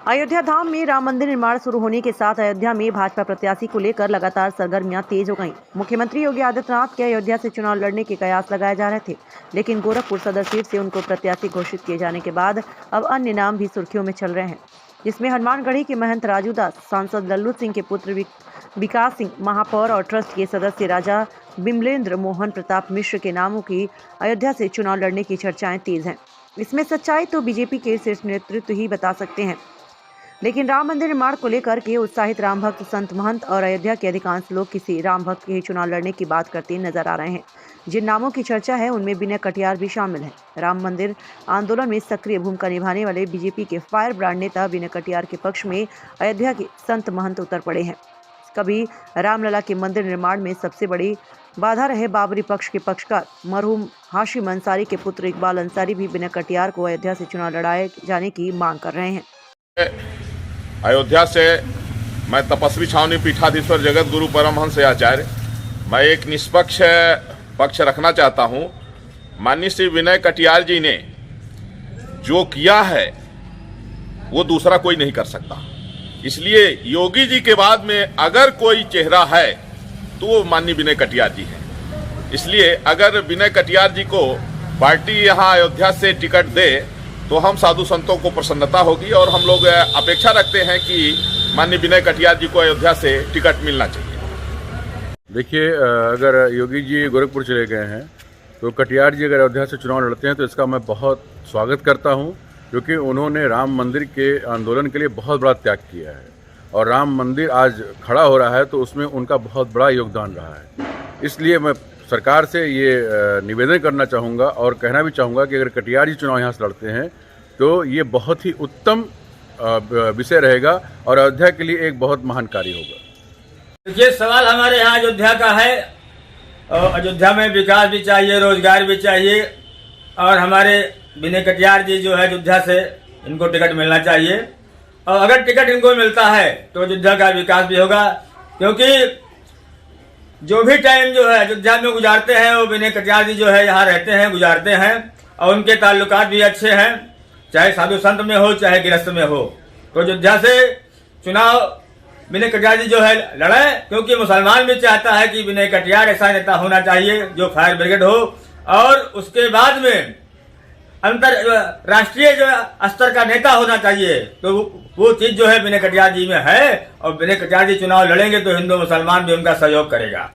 अयोध्या धाम में राम मंदिर निर्माण शुरू होने के साथ अयोध्या में भाजपा प्रत्याशी को लेकर लगातार सरगर्मियां तेज हो गईं। मुख्यमंत्री योगी आदित्यनाथ के अयोध्या से चुनाव लड़ने के कयास लगाए जा रहे थे, लेकिन गोरखपुर सदर सीट से उनको प्रत्याशी घोषित किए जाने के बाद अब अन्य नाम भी सुर्खियों में चल रहे हैं, जिसमें हनुमानगढ़ी के महंत राजू दास, सांसद लल्लू सिंह के पुत्र विकास सिंह, महापौर और ट्रस्ट के सदस्य राजा बिमलेंद्र मोहन प्रताप मिश्र के नामों की अयोध्या से चुनाव लड़ने की चर्चाएं तेज हैं। इसमें सच्चाई तो बीजेपी के शीर्ष नेतृत्व ही बता सकते हैं, लेकिन राम मंदिर निर्माण को लेकर के उत्साहित राम भक्त, संत, महंत और अयोध्या के अधिकांश लोग किसी राम भक्त के ही चुनाव लड़ने की बात करते नजर आ रहे हैं। जिन नामों की चर्चा है उनमें विनय कटियार भी शामिल है। राम मंदिर आंदोलन में सक्रिय भूमिका निभाने वाले बीजेपी के फायर ब्रांड नेता विनय कटियार के पक्ष में अयोध्या के संत महंत उतर पड़े हैं। कभी रामलला के मंदिर निर्माण में सबसे बड़ी बाधा रहे बाबरी पक्ष के पक्षकार मरहूम हाशिम अंसारी के पुत्र इकबाल अंसारी भी विनय कटियार को अयोध्या से चुनाव लड़ाए जाने की मांग कर रहे हैं। अयोध्या से मैं तपस्वी छावनी पीठाधीश्वर जगत गुरु परमहंस आचार्य, मैं एक निष्पक्ष पक्ष रखना चाहता हूं। माननीय श्री विनय कटियार जी ने जो किया है वो दूसरा कोई नहीं कर सकता, इसलिए योगी जी के बाद में अगर कोई चेहरा है तो वो माननीय विनय कटियार जी हैं। इसलिए अगर विनय कटियार जी को पार्टी यहाँ अयोध्या से टिकट दे तो हम साधु संतों को प्रसन्नता होगी और हम लोग अपेक्षा रखते हैं कि माननीय विनय कटियार जी को अयोध्या से टिकट मिलना चाहिए। देखिए, अगर योगी जी गोरखपुर चले गए हैं तो कटियार जी अगर अयोध्या से चुनाव लड़ते हैं तो इसका मैं बहुत स्वागत करता हूं, क्योंकि उन्होंने राम मंदिर के आंदोलन के लिए बहुत बड़ा त्याग किया है और राम मंदिर आज खड़ा हो रहा है तो उसमें उनका बहुत बड़ा योगदान रहा है। इसलिए मैं सरकार से ये निवेदन करना चाहूँगा और कहना भी चाहूँगा कि अगर कटियार जी चुनाव यहाँ से लड़ते हैं तो ये बहुत ही उत्तम विषय रहेगा और अयोध्या के लिए एक बहुत महान कार्य होगा। ये सवाल हमारे यहाँ अयोध्या का है और अयोध्या में विकास भी चाहिए, रोजगार भी चाहिए और हमारे विनय कटियार जी जो है अयोध्या से इनको टिकट मिलना चाहिए और अगर टिकट इनको मिलता है तो अयोध्या का विकास भी होगा, क्योंकि जो भी टाइम जो है अयोध्या में गुजारते हैं वो विनय कटियार जी जो है यहाँ रहते हैं, गुजारते हैं और उनके ताल्लुकात भी अच्छे हैं, चाहे साधु संत में हो चाहे गृहस्थ में हो। तो अयोध्या से चुनाव विनय कटियार जी जो है लड़े, क्योंकि मुसलमान भी चाहता है कि विनय कटियार ऐसा नेता होना चाहिए जो फायर ब्रिगेड हो और उसके बाद में राष्ट्रीय जो स्तर का नेता होना चाहिए। तो वो चीज जो है विनय कटियार जी में है और विनय कटियार जी चुनाव लड़ेंगे तो हिंदू मुसलमान भी उनका सहयोग करेगा।